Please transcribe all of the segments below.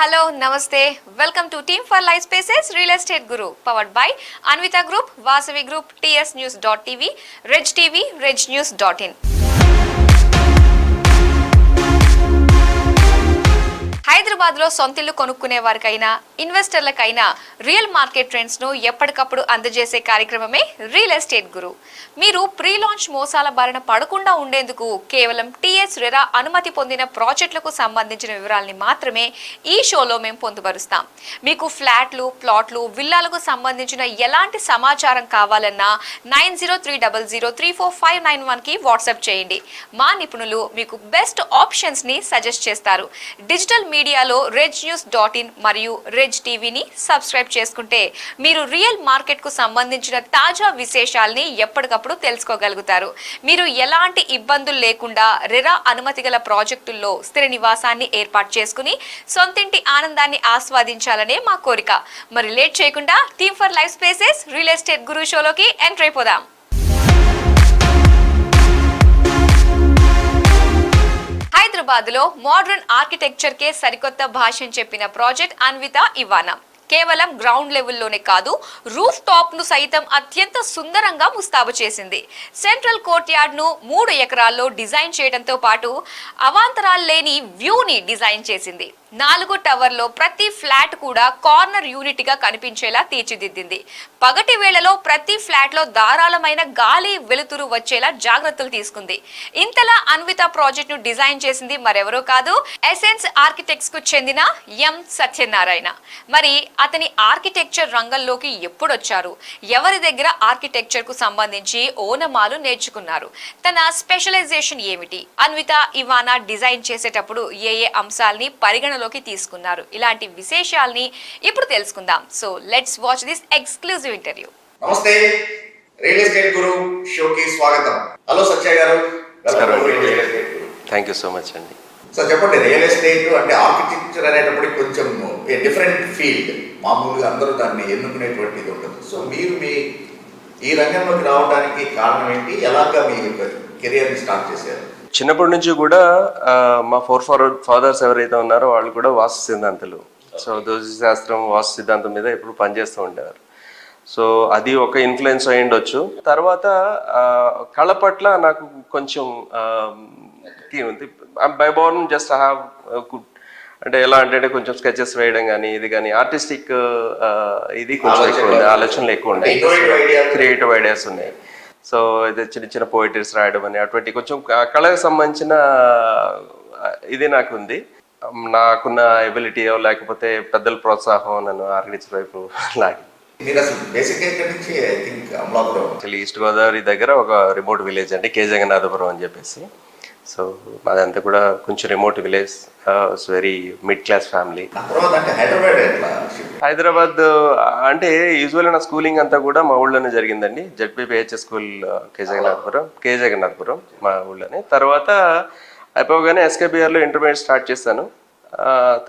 Hello, Namaste. Welcome to Team for Life Spaces Real Estate Guru, powered by Anvita Group, Vasavi Group, tsnews.tv, Reg TV, regnews.in. హైదరాబాద్లో సొంతిల్లు కొనుక్కునే వారికైనా ఇన్వెస్టర్లకైనా real market ట్రెండ్స్ను ఎప్పటికప్పుడు అందజేసే కార్యక్రమమే real estate గురు. మీరు pre launch మోసాల బారిన పడకుండా ఉండేందుకు కేవలం టీఎస్ రెరా అనుమతి పొందిన ప్రాజెక్టులకు సంబంధించిన వివరాలని మాత్రమే ఈ షోలో మేము పొందుపరుస్తాం. మీకు ఫ్లాట్లు, ప్లాట్లు, విల్లాలకు సంబంధించిన ఎలాంటి సమాచారం కావాలన్నా 9030034591కి వాట్సాప్ చేయండి. మా నిపుణులు మీకు బెస్ట్ ఆప్షన్స్ని సజెస్ట్ చేస్తారు. డిజిటల్ మీడియాలో regnews.in మరియు రెజ్ టీవీని సబ్స్క్రైబ్ చేసుకుంటే మీరు రియల్ మార్కెట్కు సంబంధించిన తాజా విశేషాలని ఎప్పటికప్పుడు తెలుసుకోగలుగుతారు. మీరు ఎలాంటి ఇబ్బందులు లేకుండా రెరా అనుమతి గల ప్రాజెక్టుల్లో స్థిర నివాసాన్ని ఏర్పాటు చేసుకుని సొంతింటి ఆనందాన్ని ఆస్వాదించాలనే మా కోరిక. మరి లేట్ చేయకుండా team for life spaces real estate guru షోలోకి ఎంటర్ అయిపోదాం. హైదరాబాద్ లో మోడర్న్ ఆర్కిటెక్చర్ కే సరికొత్త భాషను చెప్పిన ప్రాజెక్ట్ అన్విత ఇవానా కేవలం గ్రౌండ్ లెవెల్లోనే కాదు, రూఫ్ టాప్ ను సైతం అత్యంత సుందరంగా ముస్తాబు చేసింది. సెంట్రల్ కోర్ట్ యార్డ్ ను 3 ఎకరాల్లో డిజైన్ చేయడంతో పాటు అవాంతరాలు లేని వ్యూని డిజైన్ చేసింది. 4 టవర్లో ప్రతి ఫ్లాట్ కూడా కార్నర్ యూనిట్ గా కనిపించేలా తీర్చిదిద్దింది. పగటి వేళలో ప్రతి ఫ్లాట్ లో ధారాళమైన గాలి వెలుతురు వచ్చేలా జాగ్రత్తలు తీసుకుంది. ఇంతలా అన్విత ప్రాజెక్ట్ ను డిజైన్ చేసింది మరెవరో కాదు, ఎసెన్స్ ఆర్కిటెక్ట్స్ కు చెందిన ఎం సత్యనారాయణ. మరి అతని ఆర్కిటెక్చర్ రంగంలోకి ఎప్పుడొచ్చారు, ఎవరి దగ్గర ఆర్కిటెక్చర్ కు సంబంధించి ఓనమాలు నేర్చుకున్నారు, తన స్పెషలైజేషన్ ఏమిటి, అన్విత ఇవానా డిజైన్ చేసేటప్పుడు ఏ అంశాలని పరిగణలోకి తీసుకున్నారు, ఇలాంటి విశేషాలని ఇప్పుడు తెలుసుకుందాం. So let's watch this exclusive interview. నమస్తే, రియల్ ఎస్టేట్ గురు షోకి స్వాగతం. హలో సత్య గారు. థ్యాంక్ యూ సో మచ్ అండి. సో చెప్పండి, రియల్ ఎస్టేట్ అంటే ఆర్కిటెక్చర్ అనేటప్పుడు కొంచెం డిఫరెంట్ ఫీల్డ్. మామూలుగా అందరూ దాన్ని ఎన్నుకునేటువంటిది ఉంటుంది. సో మీరు ఈ రంగంలోకి రావడానికి కారణం ఏంటి, ఎలాగా మీ కెరియర్ని స్టార్ట్ చేశారు? చిన్నప్పటి నుంచి కూడా మా ఫాదర్స్ ఎవరైతే ఉన్నారో వాళ్ళు కూడా వాస్తు సిద్ధాంతులు. సో దోషి శాస్త్రం, వాస్తు సిద్ధాంతం మీద ఎప్పుడు పనిచేస్తూ ఉండేవారు. సో అది ఒక ఇన్ఫ్లుయెన్స్ అయి ఉండొచ్చు. తర్వాత కళ పట్ల నాకు కొంచెం ఉంది. By Born just I have good, అంటే ఎలా అంటే కొంచెం స్కెచెస్ వేయడం కానీ ఇది కానీ ఆర్టిస్టిక్ ఇది కొంచెం ఎక్కువ ఉంది, ఆలోచనలు ఎక్కువ ఉన్నాయి, క్రియేటివ్ ఐడియాస్ ఉన్నాయి. సో ఇది చిన్న చిన్న పోయిటరీస్ రాయడం అని అటువంటి కొంచెం కళకు సంబంధించిన ఇది నాకు ఉంది. నాకున్న ఎబిలిటీ లేకపోతే పెద్దల ప్రోత్సాహం నన్ను ఆర్కిటెక్చర్ వైపు లాగి. ఈస్ట్ గోదావరి దగ్గర ఒక రిమోట్ విలేజ్ అండి, కే జగన్నాథపురం అని చెప్పేసి. సో అదంతా కూడా కొంచెం remote village, very mid class family. Hyderabad అంటే యూజువల్గా నా స్కూలింగ్ అంతా కూడా మా ఊళ్ళోనే జరిగిందండి. జడ్పీపీహెచ్ఎస్ స్కూల్ కే జగన్నాథపురం మా ఊళ్ళోనే. తర్వాత అయిపోగానే ఎస్కేబిఆర్లో ఇంటర్మీడియట్ స్టార్ట్ చేశాను.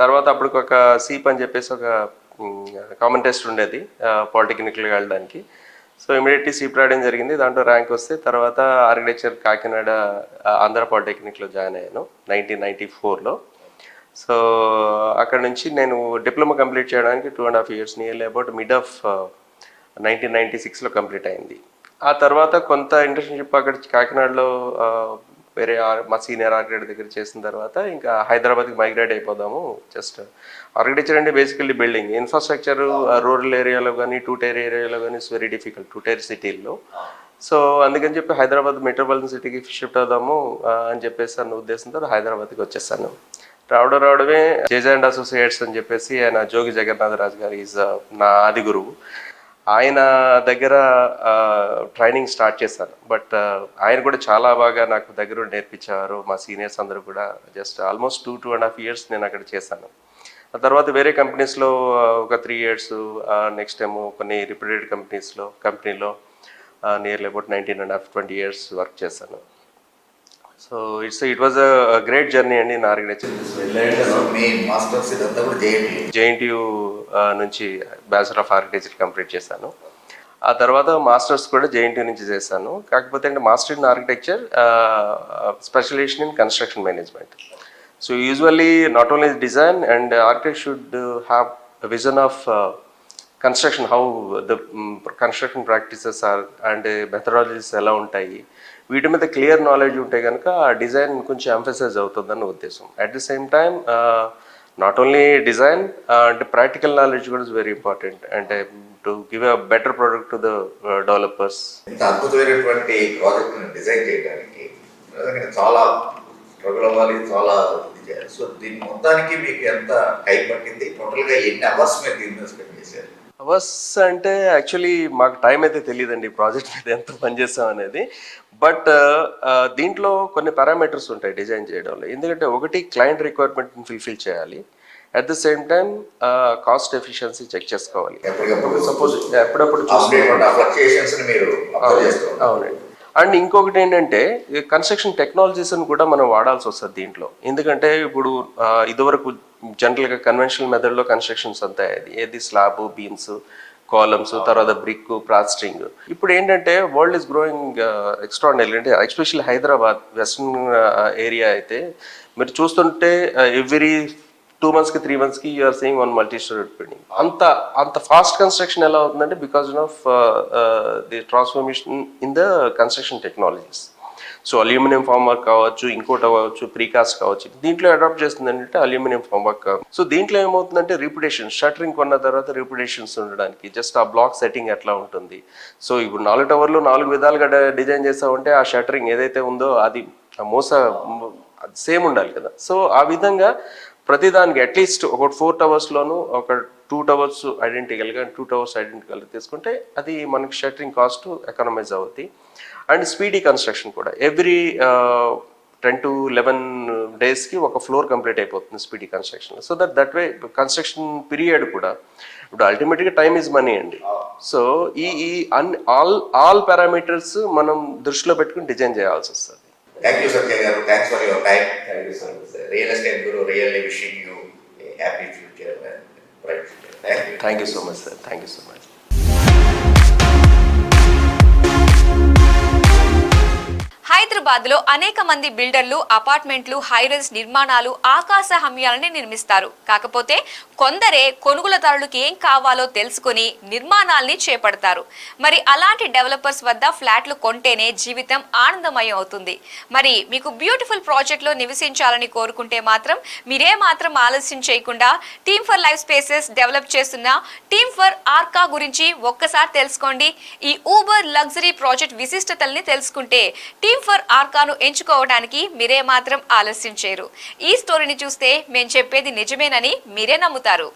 తర్వాత అప్పటికి ఒక సీప్ అని చెప్పేసి ఒక కామన్ టెస్ట్ ఉండేది పాలిటెక్నిక్కి వెళ్ళడానికి. సో ఇమీడియట్లీ సీట్ రాయడం జరిగింది. దాంట్లో ర్యాంక్ వస్తే తర్వాత ఆర్కిటెక్చర్ కాకినాడ ఆంధ్ర పాలిటెక్నిక్లో జాయిన్ అయ్యాను 1994లో. సో అక్కడ నుంచి నేను డిప్లొమా కంప్లీట్ చేయడానికి 2.5 years, nearly about mid of 1996లో కంప్లీట్ అయింది. ఆ తర్వాత కొంత ఇంటర్న్షిప్ అక్కడ కాకినాడలో వేరే మా సీనియర్ ఆర్కిటెక్ట్ దగ్గర చేసిన తర్వాత ఇంకా హైదరాబాద్కి మైగ్రేట్ అయిపోదాము. జస్ట్ ఆర్కిటెక్చర్ అంటే బేసికల్లీ బిల్డింగ్ ఇన్ఫ్రాస్ట్రక్చర్ రూరల్ ఏరియాలో కానీ 2-tier ఏరియాలో కానీ ఇట్స్ వెరీ డిఫికల్ట్, 2-tier సిటీల్లో. సో అందుకని చెప్పి హైదరాబాద్ మెట్రోపాలిటన్ సిటీకి షిఫ్ట్ అవుదాము అని చెప్పేసి అన్న ఉద్దేశంతో హైదరాబాద్కి వచ్చేసాను. రావడమే జేజే అండ్ అసోసియేట్స్ అని చెప్పేసి ఆయన జోగి జగన్నాథరాజు గారు ఈజ్ నా ఆది గురువు. ఆయన దగ్గర ట్రైనింగ్ స్టార్ట్ చేశాను. బట్ ఆయన కూడా చాలా బాగా నాకు దగ్గర నేర్పించారు. మా సీనియర్స్ అందరూ కూడా జస్ట్ ఆల్మోస్ట్ 2.5 years నేను అక్కడ చేశాను. ఆ తర్వాత వేరే కంపెనీస్లో ఒక 3 years, నెక్స్ట్ ఏమో కొన్ని రిప్యూటెడ్ కంపెనీలో నియర్లీ అబౌట్ 19.5-20 years వర్క్ చేశాను. So it was a great journey అండి నా ఆర్కిటెక్చర్. జేఎన్టీయూ నుంచి బ్యాచిలర్ ఆఫ్ ఆర్కిటెక్చర్ కంప్లీట్ చేశాను. ఆ తర్వాత మాస్టర్స్ కూడా జేఎన్టీయూ నుంచి చేశాను. కాకపోతే అంటే master in architecture, specialization in construction management. So usually not only design and architect should have a vision of construction, how the construction practices are and methodologies ఎలా ఉంటాయి, వీటి మీద క్లియర్ నాలెడ్జ్ ఉంటే కనుక ఆ డిజైన్ కొంచెం ఎంఫసైజ్ అవుతుందని ఉద్దేశం. At the same time not only design అంటే ప్రాక్టికల్ నాలెడ్జ్ కూడా ఇస్ వెరీ ఇంపార్టెంట్, అంటే to give a better product to the developers. ఇంత అద్భుతమైనటువంటి ప్రాజెక్ట్ని డిజైన్ చేయడానికి నిజంగానే చాలా స్ట్రగుల్ అవ్వాలి, చాలా ఇది చేయాలి. సో దీని మొత్తానికి మీకు ఎంత టైం పట్టింది, టోటల్గా ఎన్ని అవర్స్ మీరు దీని మీద స్పెండ్ చేశారు? అవర్స్ అంటే యాక్చువల్లీ మాకు టైం అయితే తెలియదండి ప్రాజెక్ట్ మీద ఎంత పనిచేస్తాం అనేది. బట్ దీంట్లో కొన్ని పారామీటర్స్ ఉంటాయి డిజైన్ చేయడంలో. ఎందుకంటే ఒకటి క్లయింట్ రిక్వైర్మెంట్ని ఫుల్ఫిల్ చేయాలి, at the same time cost efficiency check చేసుకోవాలి. సపోజ్ ఎప్పుడప్పుడు అవునండి. అండ్ ఇంకొకటి ఏంటంటే కన్స్ట్రక్షన్ టెక్నాలజీస్ని కూడా మనం వాడాల్సి వస్తుంది దీంట్లో. ఎందుకంటే ఇప్పుడు ఇదివరకు జనరల్గా కన్వెన్షనల్ మెథడ్లో కన్స్ట్రక్షన్స్ అంతా ఏది స్లాబ్, బీమ్స్, కాలమ్స్, తర్వాత బ్రిక్, ప్లాస్టరింగ్. ఇప్పుడు ఏంటంటే వరల్డ్ ఈస్ గ్రోయింగ్ ఎక్స్ట్రాడినరీ. అంటే ఎస్పెషల్లీ హైదరాబాద్ వెస్ట్రన్ ఏరియా అయితే మీరు చూస్తుంటే ఎవ్రీ 2 months కి 3 months కి you're seeing one multi storey building. అంత ఫాస్ట్ కన్స్ట్రక్షన్ ఎలా అవుతుందంటే because of the transformation in the construction technologies. So aluminium formwork కావచ్చు, ఇంకోటి అవ్వచ్చు, ప్రీకాస్ట్ కావచ్చు. దీంట్లో అడాప్ట్ చేస్తుంది అంటే అల్యూమినియం ఫామ్ వర్క్. సో దీంట్లో ఏమవుతుందంటే రిప్యుటేషన్, షట్టరింగ్ కొన్న తర్వాత రిప్యుటేషన్స్ ఉండడానికి జస్ట్ ఆ బ్లాక్ సెట్టింగ్ ఎట్లా ఉంటుంది. సో ఇప్పుడు 4 టవర్లు 4 విధాలుగా డిజైన్ చేసామంటే ఆ షట్టరింగ్ ఏదైతే ఉందో అది సేమ్ ఉండాలి కదా. సో ఆ విధంగా ప్రతిదానికి అట్లీస్ట్ ఒక 4 టవర్స్లోనూ ఒక 2 టవర్స్ ఐడెంటికల్గా 2 టవర్స్ ఐడెంటికల్గా తీసుకుంటే అది మనకి షట్టరింగ్ కాస్ట్ ఎకనమైజ్ అవుతుంది. అండ్ స్పీడీ కన్స్ట్రక్షన్ కూడా ఎవ్రీ 10 to 11 డేస్కి ఒక ఫ్లోర్ కంప్లీట్ అయిపోతుంది speedy construction. So that way construction period కూడా ఇప్పుడు అల్టిమేట్గా టైమ్ ఈజ్ మనీ అండి. సో ఈ ఆల్ పారామీటర్స్ మనం దృష్టిలో పెట్టుకుని డిజైన్ చేయాల్సి వస్తుంది. Thank you, Satya garu. Thanks for your time. Thank you so much. Real estate guru, really wishing you a happy future and bright future. Thank you. Thank you so much, sir. Thank you so much. హైదరాబాద్లో అనేక మంది బిల్డర్లు అపార్ట్మెంట్లు, high-rise నిర్మాణాలు, ఆకాశ హమ్యాలని నిర్మిస్తారు. కాకపోతే కొందరే కొనుగోలుదారులకు ఏం కావాలో తెలుసుకొని నిర్మాణాల్ని చేపడతారు. మరి అలాంటి డెవలపర్స్ వద్ద ఫ్లాట్లు కొంటేనే జీవితం ఆనందమయం అవుతుంది. మరి మీకు బ్యూటిఫుల్ ప్రాజెక్ట్లో నివసించాలని కోరుకుంటే మాత్రం మీరే మాత్రం ఆలస్యం చేయకుండా team for life spaces develop చేస్తున్న టీమ్ ఫర్ ఆర్కా గురించి ఒక్కసారి తెలుసుకోండి. ఈ ఊబర్ లగ్జరీ ప్రాజెక్ట్ విశిష్టతల్ని తెలుసుకుంటే టీమ్ ఫర్ ఆర్కాను ఎంచుకోవడానికి మీరే మాత్రం ఆలస్యం చేయరు. ఈ స్టోరీని చూస్తే మేము చెప్పేది నిజమేనని మీరే నమ్ముతారు.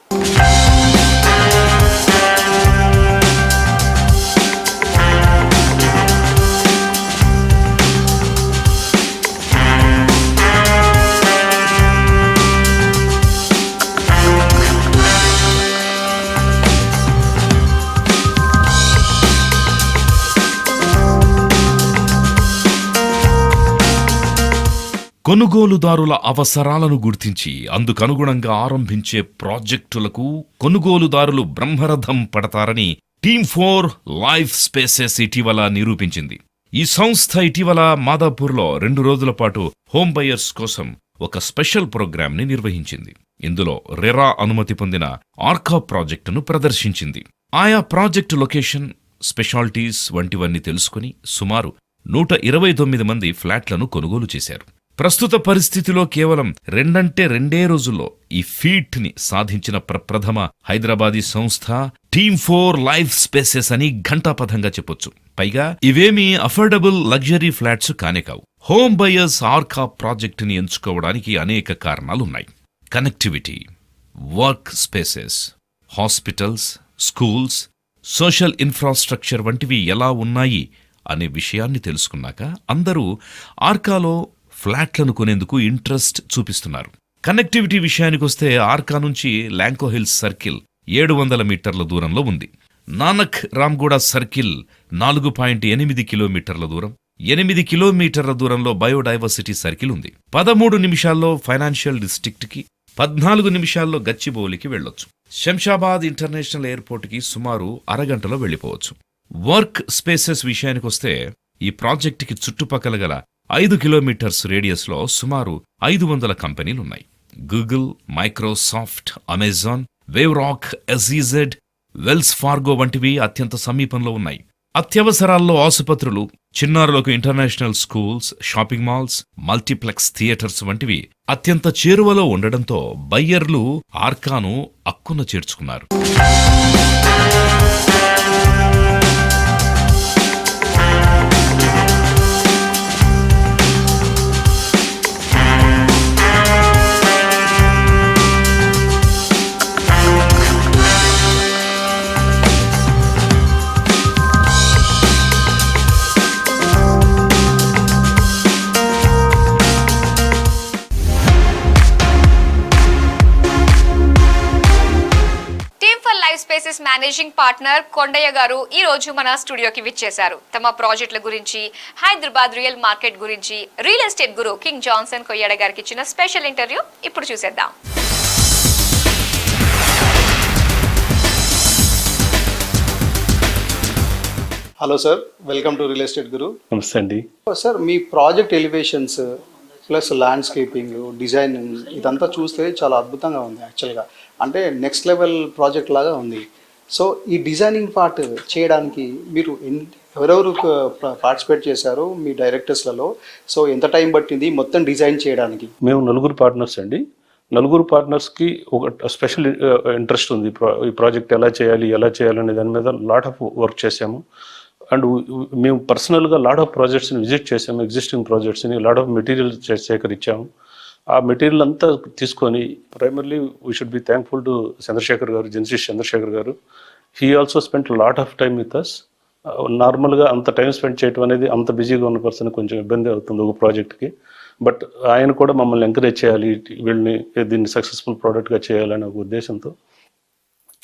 కొనుగోలుదారుల అవసరాలను గుర్తించి అందుకనుగుణంగా ఆరంభించే ప్రాజెక్టులకు కొనుగోలుదారులు బ్రహ్మరథం పడతారని టీమ్ ఫర్ లైఫ్ స్పేసెస్ ఇటీవల నిరూపించింది. ఈ సంస్థ ఇటీవల మాదాపూర్లో 2 రోజుల పాటు హోమ్ బయర్స్ కోసం ఒక స్పెషల్ ప్రోగ్రాంని నిర్వహించింది. ఇందులో రెరా అనుమతి పొందిన ఆర్కా ప్రాజెక్టును ప్రదర్శించింది. ఆయా ప్రాజెక్టు లొకేషన్, స్పెషాలిటీస్ వంటివన్నీ తెలుసుకుని సుమారు 129 మంది ఫ్లాట్లను కొనుగోలు చేశారు. ప్రస్తుత పరిస్థితిలో కేవలం 2 రోజుల్లో ఈ ఫీట్ ని సాధించిన ప్రప్రథమ హైదరాబాదీ సంస్థ టీమ్ ఫర్ లైఫ్ స్పేసెస్ అని ఘంటాపథంగా చెప్పొచ్చు. పైగా ఇవేమీ అఫోర్డబుల్ లగ్జరీ ఫ్లాట్స్ కానే కావు. హోమ్ బయర్స్ ఆర్కా ప్రాజెక్టుని ఎంచుకోవడానికి అనేక కారణాలున్నాయి. Connectivity, work spaces, hospitals, schools, social infrastructure వంటివి ఎలా ఉన్నాయి అనే విషయాన్ని తెలుసుకున్నాక అందరూ ఆర్కాలో ఫ్లాట్లను కొనేందుకు ఇంట్రెస్ట్ చూపిస్తున్నారు. కనెక్టివిటీ విషయానికొస్తే ఆర్కా నుంచి ల్యాంకో హిల్స్ సర్కిల్ 700 మీటర్ల దూరంలో ఉంది. నానక్ రామ్గూడ సర్కిల్ 4.8 కిలోమీటర్ల దూరం, 8 కిలోమీటర్ల దూరంలో బయోడైవర్సిటీ సర్కిల్ ఉంది. 13 నిమిషాల్లో ఫైనాన్షియల్ డిస్ట్రిక్ట్కి, 14 నిమిషాల్లో గచ్చిబౌలికి వెళ్లొచ్చు. శంషాబాద్ ఇంటర్నేషనల్ ఎయిర్పోర్ట్కి సుమారు అరగంటలో వెళ్లిపోవచ్చు. వర్క్ స్పేసెస్ విషయానికొస్తే ఈ ప్రాజెక్టుకి చుట్టుపక్కల గల 5 కిలోమీటర్స్ రేడియస్లో సుమారు 500 కంపెనీలున్నాయి. Google, Microsoft, Amazon, Waverock, SEZ, Wells Fargo వంటివి అత్యంత సమీపంలో ఉన్నాయి. అత్యవసరాల్లో ఆసుపత్రులు, చిన్నారులకు international schools, shopping malls, multiplex theatres వంటివి అత్యంత చేరువలో ఉండడంతో బయ్యర్లు ఆర్కాను అక్కున చేర్చుకున్నారు. Spaces managing partner Kondaiah garu ఈ రోజు మన స్టూడియోకి విచ్చేశారు. తమ ప్రాజెక్టుల గురించి, హైదరాబాద్ రియల్ మార్కెట్ గురించి real estate guru King Johnson Koyyada గారికి ఇచ్చిన స్పెషల్ ఇంటర్వ్యూ ఇప్పుడు చూసేద్దాం. Hello sir, welcome to real estate guru. నమస్తే అండి. సార్, మీ project elevations plus landscaping, designing ఇదంతా చూస్తే చాలా అద్భుతంగా ఉంది. యాక్చువల్గా అంటే నెక్స్ట్ లెవెల్ ప్రాజెక్ట్ లాగా ఉంది. సో ఈ డిజైనింగ్ పార్ట్ చేయడానికి మీరు ఎవరెవరు పార్టిసిపేట్ చేశారు మీ డైరెక్టర్స్లలో? సో ఎంత టైం పట్టింది మొత్తం డిజైన్ చేయడానికి? మేము 9 పార్ట్నర్స్ అండి. 9 పార్ట్నర్స్కి ఒక స్పెషల్ ఇంట్రెస్ట్ ఉంది. ఈ ప్రాజెక్ట్ ఎలా చేయాలి అనే దాని మీద లాట్ ఆఫ్ వర్క్ చేసాము. అండ్ మేము పర్సనల్గా లాట్ ఆఫ్ ప్రాజెక్ట్స్ని విజిట్ చేసాము, ఎగ్జిస్టింగ్ ప్రాజెక్ట్స్ని లాట్ ఆఫ్ మెటీరియల్ సేకరించాము. ఆ మెటీరియల్ అంతా తీసుకొని primarily we should be thankful to Chandrashekar garu, జెన్సిస్ Chandrashekar garu. He also spent lot of time with us. నార్మల్గా అంత టైం స్పెండ్ చేయడం అనేది, అంత బిజీగా ఉన్న పర్సన్ కొంచెం ఇబ్బంది అవుతుంది ఒక ప్రాజెక్ట్కి. బట్ ఆయన కూడా మమ్మల్ని ఎంకరేజ్ చేయాలి, వీళ్ళని దీన్ని సక్సెస్ఫుల్ ప్రోడక్ట్గా చేయాలనే ఒక ఉద్దేశంతో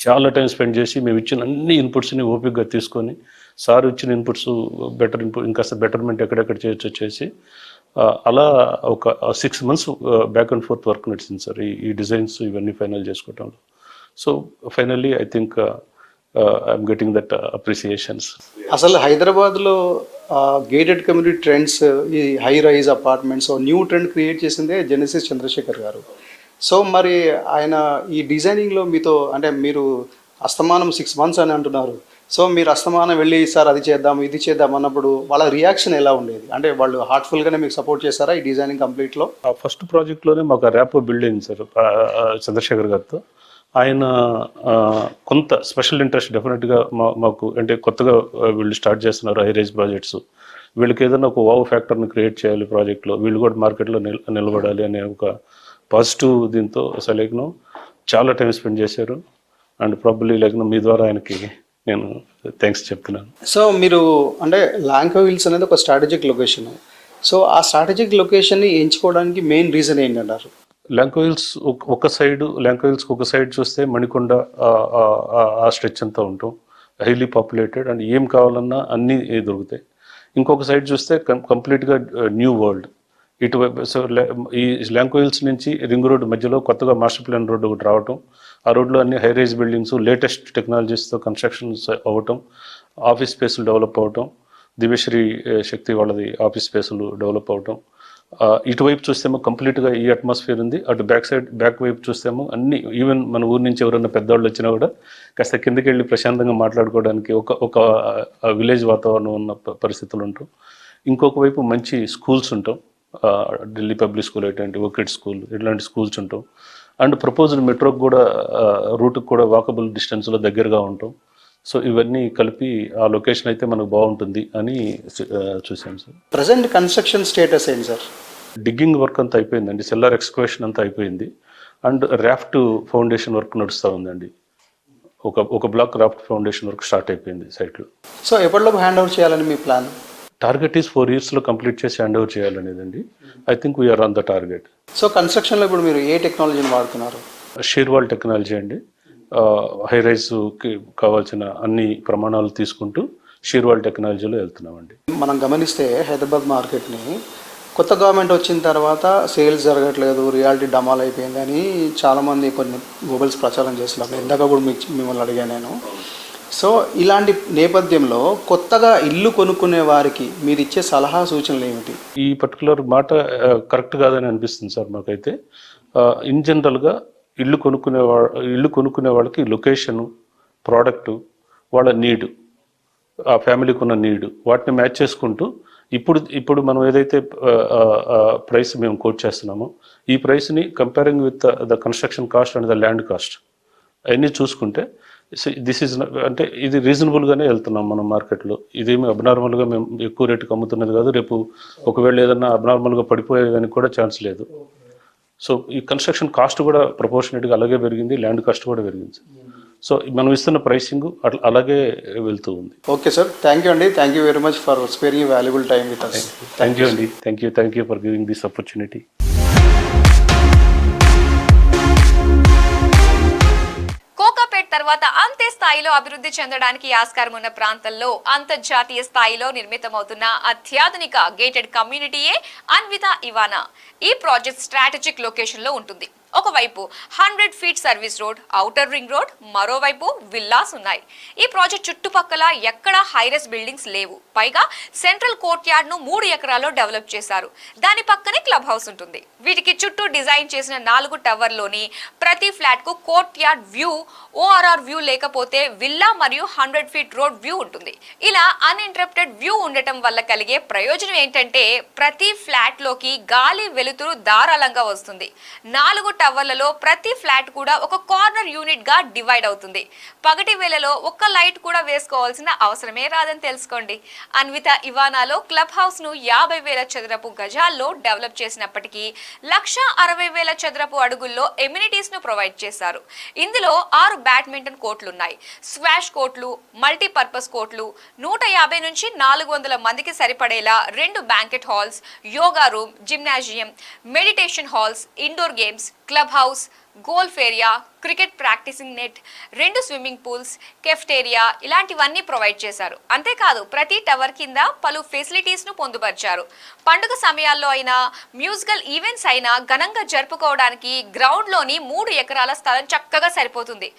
చాలా టైం స్పెండ్ చేసి మేము ఇచ్చిన అన్ని ఇన్పుట్స్ని ఓపికగా తీసుకొని, సార్ ఇచ్చిన ఇన్పుట్స్ ఇంకాస్త బెటర్మెంట్ ఎక్కడెక్కడ చేయొచ్చో చేసి అలా ఒక 6 months back and forth work నడిచింది సార్ ఈ డిజైన్స్ ఇవన్నీ ఫైనల్ చేసుకోవటంలో. So finally I think I'm getting that appreciations. అసలు హైదరాబాద్లో గేటెడ్ కమ్యూనిటీ ట్రెండ్స్, ఈ high rise apartments new trend create చేసిందే జెన్సిస్ చంద్రశేఖర్ గారు. సో మరి ఆయన ఈ డిజైనింగ్లో మీతో, అంటే మీరు అస్తమానం 6 months అని అంటున్నారు. సో మీరు అస్తమానం వెళ్ళి సార్ అది చేద్దాం ఇది చేద్దాం అన్నప్పుడు వాళ్ళ రియాక్షన్ ఎలా ఉండేది? అంటే వాళ్ళు హార్ట్ఫుల్గానే మీకు సపోర్ట్ చేస్తారా ఈ డిజైనింగ్ కంప్లీట్లో? ఆ ఫస్ట్ ప్రాజెక్ట్లోనే మాకు ర్యాపో బిల్డ్ అయింది సార్ చంద్రశేఖర్ గారితో. ఆయన కొంత స్పెషల్ ఇంట్రెస్ట్ డెఫినెట్గా మాకు, అంటే కొత్తగా వీళ్ళు స్టార్ట్ చేస్తున్నారు హై రైజ్ ప్రాజెక్ట్స్, వీళ్ళకి ఏదైనా ఒక వావ్ ఫ్యాక్టర్ని క్రియేట్ చేయాలి ప్రాజెక్ట్లో, వీళ్ళు కూడా మార్కెట్లో నిలబడాలి అనే ఒక పాజిటివ్ దీంతో అసలు చాలా టైం స్పెండ్ చేశారు. అండ్ ప్రాబబ్లీ మీ ద్వారా ఆయనకి నేను థ్యాంక్స్ చెప్తున్నాను. సో మీరు అంటే ల్యాంకో హిల్స్ అనేది ఒక స్ట్రాటజిక్ లొకేషన్. సో ఆ స్ట్రాటజిక్ లొకేషన్ని ఎంచుకోవడానికి మెయిన్ రీజన్ ఏంటంటారు? ల్యాంకో హిల్స్ ఒక సైడ్ చూస్తే మణికొండ ఆ స్ట్రెచ్ అంతా ఉంటాం, హైలీ పాపులేటెడ్ అండ్ ఏం కావాలన్నా అన్నీ దొరుకుతాయి. ఇంకొక సైడ్ చూస్తే కంప్లీట్గా న్యూ వరల్డ్. ఇటువైపు సో ఈ ల్యాంకో హిల్స్ నుంచి రింగ్ రోడ్ మధ్యలో కొత్తగా మాస్టర్ ప్లాన్ రోడ్డు ఒకటి రావటం, ఆ రోడ్లో అన్ని హై రైజ్ బిల్డింగ్స్, లేటెస్ట్ టెక్నాలజీస్తో కన్స్ట్రక్షన్స్ అవ్వటం, ఆఫీస్ స్పేసులు డెవలప్ అవటం, దివ్యశ్రీ శక్తి వాళ్ళది ఆఫీస్ స్పేసులు డెవలప్ అవటం. ఇటువైపు చూస్తేమో కంప్లీట్గా ఈ అట్మాస్ఫియర్ ఉంది. అటు బ్యాక్ వైపు చూస్తేమో అన్ని, ఈవెన్ మన ఊరి నుంచి ఎవరైనా పెద్దవాళ్ళు వచ్చినా కూడా కాస్త కిందకి వెళ్ళి ప్రశాంతంగా మాట్లాడుకోవడానికి ఒక విలేజ్ వాతావరణం ఉన్న పరిస్థితులు ఉంటాం. ఇంకొక వైపు మంచి స్కూల్స్ ఉంటాం, ఢిల్లీ పబ్లిక్ స్కూల్ ఏంటంటే ఓకిడ్ స్కూల్, ఇట్లాంటి స్కూల్స్ ఉంటాం. అండ్ ప్రపోజ్డ్ మెట్రోకి కూడా రూట్కి కూడా వాకబుల్ డిస్టెన్స్లో దగ్గరగా ఉంటాం. సో ఇవన్నీ కలిపి ఆ లొకేషన్ అయితే మనకు బాగుంటుంది అని చూసాం సార్. ప్రజెంట్ కన్స్ట్రక్షన్ స్టేటస్ ఏంటి సార్? డిగ్గింగ్ వర్క్ అంతా అయిపోయిందండి, సెల్లార్ ఎక్స్కవేషన్ అంతా అయిపోయింది. అండ్ రాఫ్ట్ ఫౌండేషన్ వర్క్ నడుస్తూ ఉందండి. ఒక block raft foundation work start అయిపోయింది సైట్లో. సో ఎప్పటిలోపు హ్యాండ్ ఓవర్ చేయాలని మీ ప్లాన్? టార్గెట్ ఈస్ 4 yearsలో కంప్లీట్ చేసి హ్యాండ్ ఓవర్ చేయాలనేదండి. I think we're on the target. So కన్స్ట్రక్షన్లో ఇప్పుడు మీరు ఏ టెక్నాలజీని వాడుతున్నారు? షీర్వాల్ టెక్నాలజీ అండి. హై రైజ్కి కావాల్సిన అన్ని ప్రమాణాలు తీసుకుంటూ షీర్వాల్ టెక్నాలజీలో వెళ్తున్నామండి. మనం గమనిస్తే హైదరాబాద్ మార్కెట్ని కొత్త గవర్నమెంట్ వచ్చిన తర్వాత సేల్స్ జరగట్లేదు, రియాలిటీ డమాల్ అయిపోయింది అని చాలామంది కొన్ని గూగుల్స్ ప్రచారం చేస్తున్నారు. ఇందాక కూడా మిమ్మల్ని అడిగాను నేను. సో ఇలాంటి నేపథ్యంలో కొత్తగా ఇల్లు కొనుక్కునే వారికి మీరు ఇచ్చే సలహా సూచనలు ఏమిటి? ఈ పర్టికులర్ మాట కరెక్ట్ కాదని అనిపిస్తుంది సార్ మాకైతే. ఇన్ జనరల్గా ఇల్లు కొనుక్కునే వాళ్ళకి లొకేషను, ప్రోడక్టు, వాళ్ళ నీడు, ఆ ఫ్యామిలీకి ఉన్న నీడు, వాటిని మ్యాచ్ చేసుకుంటూ ఇప్పుడు మనం ఏదైతే ప్రైస్ మేము కోట్ చేస్తున్నామో ఈ ప్రైస్ని comparing with the construction cost and the land cost అవన్నీ చూసుకుంటే దిస్ ఈజ్ అంటే ఇది రీజనబుల్గానే వెళ్తున్నాం మనం మార్కెట్లో. ఇదేమి అబ్నార్మల్గా మేము ఎక్కువ రేటుకి అమ్ముతున్నది కాదు. రేపు ఒకవేళ ఏదన్నా అబ్నార్మల్గా పడిపోయేదానికి కూడా ఛాన్స్ లేదు. సో ఈ కన్స్ట్రక్షన్ కాస్ట్ కూడా ప్రపోర్షనేట్గా అలాగే పెరిగింది, ల్యాండ్ కాస్ట్ కూడా పెరిగింది. సో మనం ఇస్తున్న ప్రైసింగ్ అలాగే వెళ్తూ ఉంది. ఓకే సార్, థ్యాంక్ యూ అండి. Thank you very much for sparing valuable time with us. Thank you అండి. Thank you for giving this opportunity. Kokapet తర్వాత అంతే స్థాయిలో అభివృద్ధి చెందడానికి ఆస్కారం ఉన్న ప్రాంతంలో అంతర్జాతీయ స్థాయిలో నిర్మితమవుతున్న అత్యాధునిక గేటెడ్ కమ్యూనిటీయే అన్విత ఇవానా. ఈ ప్రాజెక్ట్ స్ట్రాటజిక్ లొకేషన్ లో ఉంటుంది. ఒకవైపు 100 feet service road, outer ring road, మరోవైపు విల్లాస్ ఉన్నాయి. ఈ ప్రాజెక్ట్ చుట్టుపక్కల ఎక్కడా హైరైస్ బిల్డింగ్స్ లేవు. పైగా సెంట్రల్ కోర్ట్ యార్డ్ ను 3 ఎకరాల్లో డెవలప్ చేశారు. దాని పక్కనే క్లబ్ హౌస్ ఉంటుంది. వీటికి చుట్టూ డిజైన్ చేసిన 4 టవర్లోని ప్రతి ఫ్లాట్ కు court yard view, ORR view లేకపోతే విల్లా మరియు 100 ఫీట్ రోడ్ వ్యూ ఉంటుంది. ఇలా అన్ఇంటరప్టెడ్ వ్యూ ఉండటం వల్ల కలిగే ప్రయోజనం ఏంటంటే ప్రతి ఫ్లాట్ లోకి గాలి, వెలుతురు ధారాళంగా వస్తుంది. 4 టవర్లలో ప్రతి ఫ్లాట్ కూడా ఒక కార్నర్ యూనిట్ గా డివైడ్ అవుతుంది. పగటి వేళలో ఒక్క లైట్ కూడా వేసుకోవాల్సిన అవసరమే రాదని తెలుసుకోండి. అన్విత ఇవానాలో క్లబ్ హౌస్ ను 50,000 చదరపు గజాల్లో డెవలప్ చేసినప్పటికీ 1,60,000 చదరపు అడుగుల్లో ఎమ్యూనిటీస్ ను ప్రొవైడ్ చేశారు. ఇందులో 6 బ్యాడ్మింటన్ కోర్టులున్నాయి, స్క్వాష్ కోర్టులు, మల్టీపర్పస్ కోర్టులు, 150 నుంచి 400 మందికి సరిపడేలా 2 banquet halls, yoga room, gymnasium, meditation halls, indoor games, club house, golf area, cricket practising net, 2 swimming pools, cafeteria ఇలాంటివన్నీ ప్రొవైడ్ చేశారు. అంతేకాదు ప్రతి టవర్ కింద పలు ఫెసిలిటీస్ ను పొందుపరిచారు. పండుగ సమయాల్లో అయినా, మ్యూజికల్ ఈవెంట్స్ అయినా ఘనంగా జరుపుకోవడానికి గ్రౌండ్ లోని 3 ఎకరాల స్థలం చక్కగా సరిపోతుంది.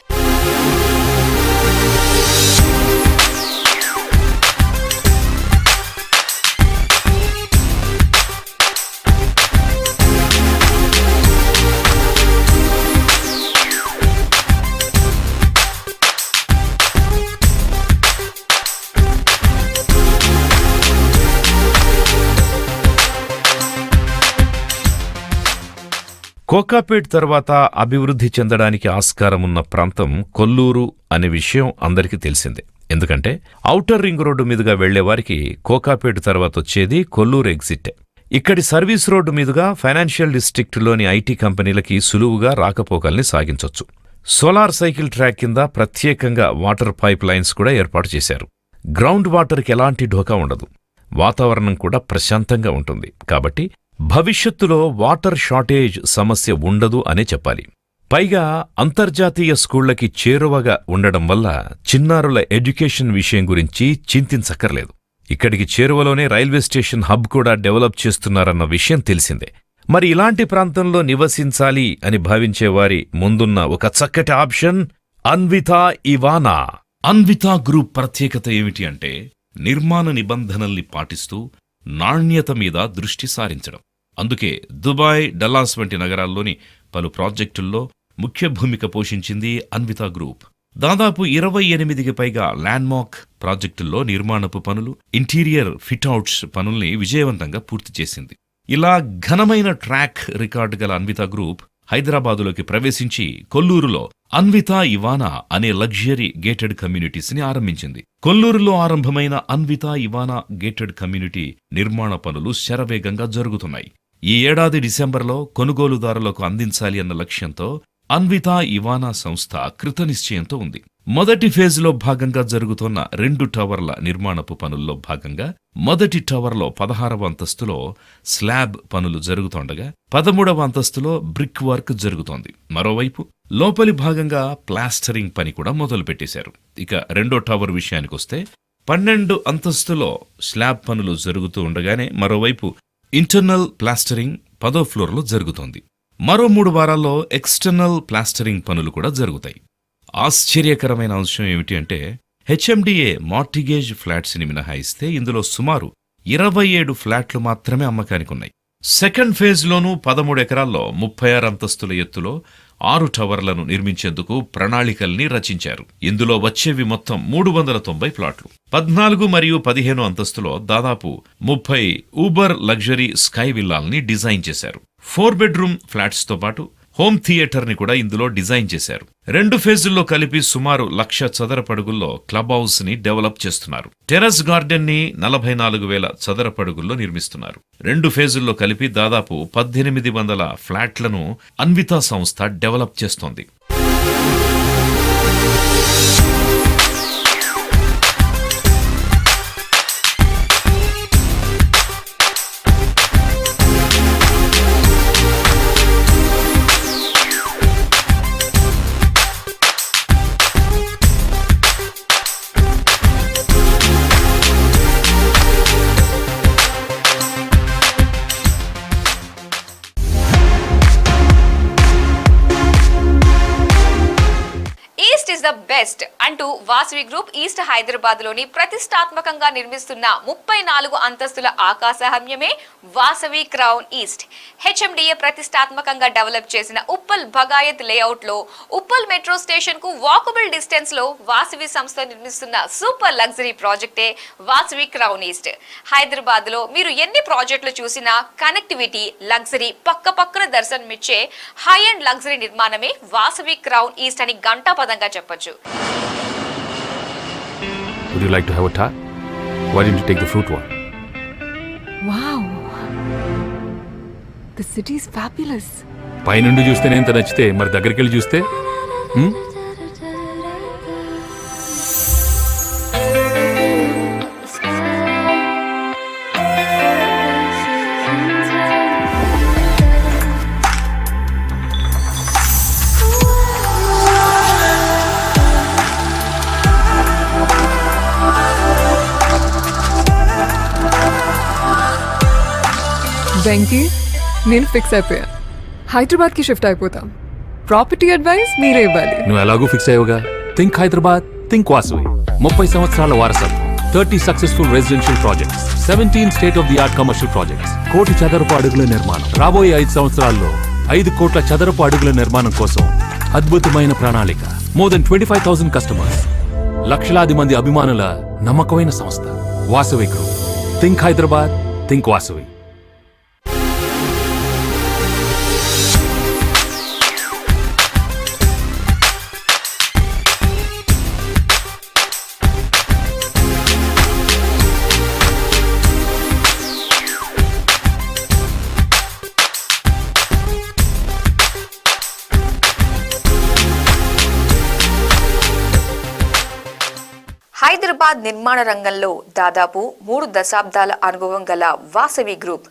కోకాపేట్ తర్వాత అభివృద్ధి చెందడానికి ఆస్కారమున్న ప్రాంతం కొల్లూరు అనే విషయం అందరికీ తెలిసిందే. ఎందుకంటే ఔటర్ రింగ్ రోడ్డు మీదుగా వెళ్లేవారికి కోకాపేట్ తర్వాత వచ్చేది కొల్లూరు ఎగ్జిట్. ఇక్కడి సర్వీస్ రోడ్డు మీదుగా ఫైనాన్షియల్ డిస్ట్రిక్ట్లోని ఐటీ కంపెనీలకి సులువుగా రాకపోకల్ని సాగించొచ్చు. సోలార్ సైకిల్ ట్రాక్ కింద ప్రత్యేకంగా వాటర్ పైప్ లైన్స్ కూడా ఏర్పాటు చేశారు. గ్రౌండ్ వాటర్కి ఎలాంటి ఢోకా ఉండదు. వాతావరణం కూడా ప్రశాంతంగా ఉంటుంది. కాబట్టి భవిష్యత్తులో వాటర్ షార్టేజ్ సమస్య ఉండదు అనే చెప్పాలి. పైగా అంతర్జాతీయ స్కూళ్లకి చేరువగా ఉండడం వల్ల చిన్నారుల ఎడ్యుకేషన్ విషయం గురించి చింతించక్కర్లేదు. ఇక్కడికి చేరువలోనే రైల్వే స్టేషన్ హబ్ కూడా డెవలప్ చేస్తున్నారన్న విషయం తెలిసిందే. మరి ఇలాంటి ప్రాంతంలో నివసించాలి అని భావించేవారి ముందున్న ఒక చక్కటి ఆప్షన్ అన్విత ఇవానా. అన్విత గ్రూప్ ప్రత్యేకత ఏమిటి అంటే నిర్మాణ నిబంధనల్ని పాటిస్తూ నాణ్యత మీద దృష్టి సారించడం. అందుకే దుబాయ్, డల్లాస్ వంటి నగరాల్లోని పలు ప్రాజెక్టుల్లో ముఖ్య భూమిక పోషించింది అన్విత గ్రూప్. దాదాపు 28కి పైగా ల్యాండ్మార్క్ ప్రాజెక్టుల్లో నిర్మాణపు పనులు, ఇంటీరియర్ ఫిట్అవుట్స్ పనుల్ని విజయవంతంగా పూర్తి చేసింది. ఇలా ఘనమైన ట్రాక్ రికార్డు గల అన్విత గ్రూప్ హైదరాబాదులోకి ప్రవేశించి కొల్లూరులో అన్విత ఇవానా అనే లగ్జరీ గేటెడ్ కమ్యూనిటీస్ ని ఆరంభించింది. కొల్లూరులో ఆరంభమైన అన్విత ఇవానా గేటెడ్ కమ్యూనిటీ నిర్మాణ పనులు శరవేగంగా జరుగుతున్నాయి. ఈ ఏడాది డిసెంబర్లో కొనుగోలుదారులకు అందించాలి అన్న లక్ష్యంతో అన్విత ఇవానా సంస్థ కృతనిశ్చయంతో ఉంది. మొదటి ఫేజ్లో భాగంగా జరుగుతున్న 2 టవర్ల నిర్మాణపు పనుల్లో భాగంగా మొదటి టవర్లో 16వ అంతస్తులో స్లాబ్ పనులు జరుగుతుండగా 13వ అంతస్తులో బ్రిక్ వర్క్ జరుగుతోంది. మరోవైపు లోపలి భాగంగా ప్లాస్టరింగ్ పని కూడా మొదలుపెట్టేశారు. ఇక 2వ టవర్ విషయానికొస్తే 12 అంతస్తులో స్లాబ్ పనులు జరుగుతూ ఉండగానే మరోవైపు ఇంటర్నల్ ప్లాస్టరింగ్ 10వ ఫ్లోర్లో జరుగుతోంది. మరో 3 వారాల్లో ఎక్స్టర్నల్ ప్లాస్టరింగ్ పనులు కూడా జరుగుతాయి. ఆశ్చర్యకరమైన అంశం ఏమిటి అంటే హెచ్ఎండిఏ మార్టిగేజ్ ఫ్లాట్స్ని మినహాయిస్తే ఇందులో సుమారు 27 ఫ్లాట్లు మాత్రమే అమ్మకానికున్నాయి. సెకండ్ ఫేజ్లోనూ 13 ఎకరాల్లో 36 అంతస్తుల ఎత్తులో 6 టవర్లను నిర్మించేందుకు ప్రణాళికల్ని రచించారు. ఇందులో వచ్చేవి మొత్తం 390 ప్లాట్లు. 14 మరియు 15 అంతస్తులో దాదాపు 30 ఊబర్ లగ్జరీ స్కై విల్లాల్ని డిజైన్ చేశారు. 4 బెడ్రూమ్ ఫ్లాట్స్తో పాటు హోమ్ థియేటర్ని కూడా ఇందులో డిజైన్ చేశారు. 2 ఫేజుల్లో కలిపి సుమారు 1,00,000 చదరపడుగుల్లో క్లబ్ హౌస్ ని డెవలప్ చేస్తున్నారు. టెర్రస్ గార్డెన్ ని 44,000 చదరపడుగుల్లో నిర్మిస్తున్నారు. 2 ఫేజుల్లో కలిపి దాదాపు 1800 ఫ్లాట్లను అన్వితా సంస్థ డెవలప్ చేస్తోంది. ద బెస్ట్ అంటూ వాసవి గ్రూప్ ఈస్ట్ హైదరాబాద్ లోని ప్రతిష్టాత్మకంగా నిర్మిస్తున్న 34 అంతస్తుల ఆకాశహమ్యమే వాసవి క్రౌన్ ఈస్ట్. హెచ్ఎండిఏ ప్రతిష్టాత్మకంగా డెవలప్ చేసిన ఉప్పల్ భగాయత్ లేఅవుట్ లో ఉప్పల్ మెట్రో స్టేషన్ కు వాకబుల్ డిస్టెన్స్ లో వాసవి సంస్థ నిర్మిస్తున్న సూపర్ లగ్జరీ ప్రాజెక్టే వాసవి క్రౌన్ ఈస్ట్. హైదరాబాద్ లో మీరు ఎన్ని ప్రాజెక్టులు చూసినా కనెక్టివిటీ, లగ్జరీ పక్కపక్కన దర్శనమిచ్చే హై అండ్ లగ్జరీ నిర్మాణమే వాసవి క్రౌన్ ఈస్ట్ అని గంటాపదంగా చెప్పొచ్చు. Would you like to have a tart? Why didn't you take the fruit one? Wow. The city is fabulous. పైనుండి చూస్తేనే ఇంత నచ్చితే మరి దగ్గరికి వెళ్ళి చూస్తే వెంకీ, నేను ఫిక్స్ అయిపోయా. హైదరాబాద్కి షిఫ్ట్ అయిపోతాం. ప్రాపర్టీ అడ్వైస్ మీరే ఇవ్వాలి. నువ్వు ఎలాగూ ఫిక్స్ అయ్యావుగా. Think Hyderabad, think Vasavi. 30 సంవత్సరాల వారసత్వం, 30 successful residential projects, 17 state of the art commercial projects, 1 కోటి చదరపు అడుగుల నిర్మాణం. రాబోయే 5 సంవత్సరాల్లో 5 కోట్ల చదరపు అడుగుల నిర్మాణం కోసం అద్భుతమైన ప్రణాళిక. మోర్ దెన్ 25,000 కస్టమర్స్, లక్షలాది మంది అభిమానుల నమ్మకమైన సంస్థ Vasavi group. Think Hyderabad, think Vasavi. Hyderabad నిర్మాణ రంగంలో దాదాపు 3 దశాబ్దాల అనుభవం గల వాసవి గ్రూప్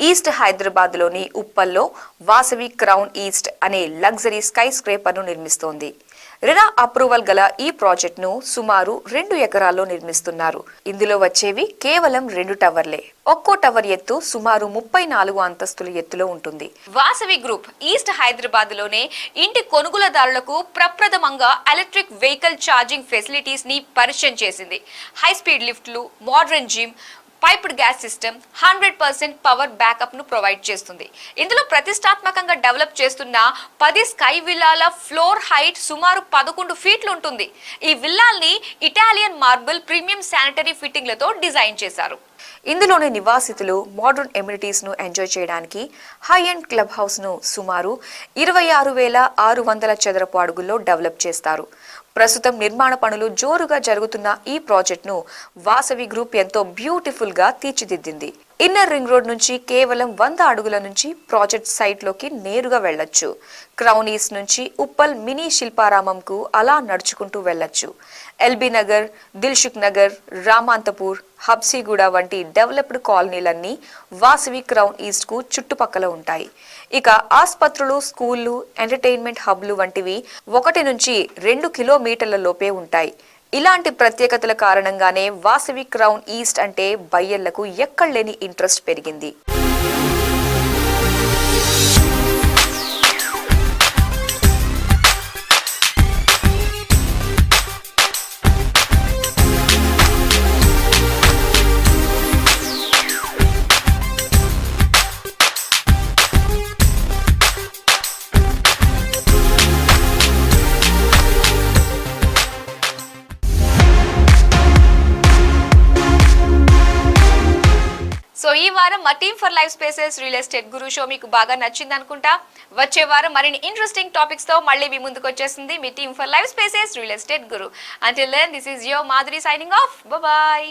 ఈస్ట్ హైదరాబాద్ లోని ఉప్పల్లో వాసవి క్రౌన్ ఈస్ట్ అనే లగ్జరీ స్కై స్క్రేపర్ను నిర్మిస్తోంది. రిరా అప్రూవల్ గల ఈ ప్రాజెక్టును సుమారు 2 ఎకరాల్లో నిర్మిస్తున్నారు. ఇందులో వచ్చేవి కేవలం 2 టవర్లే. ఒక్కో టవర్ ఎత్తు సుమారు 34 అంతస్తుల ఎత్తులో ఉంటుంది. వాసవి గ్రూప్ ఈస్ట్ హైదరాబాద్ లోనే ఇంటి కొనుగోలుదారులకు ప్రప్రథమంగా ఎలక్ట్రిక్ వెహికల్ ఛార్జింగ్ ఫెసిలిటీస్ ని పరిచయం చేసింది. హై స్పీడ్ లిఫ్ట్లు, modern gym, piped gas system, 100% power backup ను ప్రొవైడ్ చేస్తుంది. ఇందులో ప్రతిష్టాత్మకంగా డెవలప్ చేస్తున్న 10 స్కై విల్లాల ఫ్లోర్ హైట్ సుమారు 11 ఫీట్లు ఉంటుంది. ఈ విల్లాల్ని ఇటాలియన్ మార్బుల్ ప్రీమియం శానిటరీ ఫిట్టింగ్లతో డిజైన్ చేశారు. ఇందులోని నివాసితులు మోడర్న్ ఎమ్యూనిటీస్ ను ఎంజాయ్ చేయడానికి హై అండ్ క్లబ్ హౌస్ ను సుమారు 26,600 చదరపు అడుగుల్లో డెవలప్ చేస్తారు. ప్రస్తుతం నిర్మాణ పనులు జోరుగా జరుగుతున్న ఈ ప్రాజెక్టును వాసవి గ్రూప్ ఎంతో బ్యూటిఫుల్ గా తీర్చిదిద్దింది. ఇన్నర్ రింగ్ రోడ్ నుంచి కేవలం 100 అడుగుల నుంచి ప్రాజెక్ట్ సైట్ లోకి నేరుగా వెళ్లొచ్చు. క్రౌన్ ఈస్ట్ నుంచి ఉప్పల్ మినీ శిల్పారామంకు అలా నడుచుకుంటూ వెళ్లొచ్చు. ఎల్బీ నగర్, దిల్సుఖ్ నగర్, రామాంతపూర్, హబ్సీగూడ వంటి డెవలప్డ్ కాలనీలన్నీ వాసవి క్రౌన్ ఈస్ట్ కు చుట్టుపక్కల ఉంటాయి. ఇక ఆస్పత్రులు, స్కూళ్లు, ఎంటర్టైన్మెంట్ హబ్లు వంటివి 1 నుంచి 2 కిలోమీటర్ల లోపే ఉంటాయి. ఇలాంటి ప్రత్యేకతల కారణంగానే వాసవి క్రౌన్ ఈస్ట్ అంటే బయ్యర్లకు ఎక్కడలేని ఇంట్రెస్ట్ పెరిగింది. ఈ వారం మా team for life spaces real estate Guru show మీకు బాగా నచ్చింది అనుకుంటా. వచ్చే వారం మరిన్ని ఇంట్రెస్టింగ్ టాపిక్స్ తో మళ్ళీ మీ ముందుకు వచ్చేస్తుంది మీ team for life spaces real estate guru. Until then, this is your Madhuri signing off. Bye bye.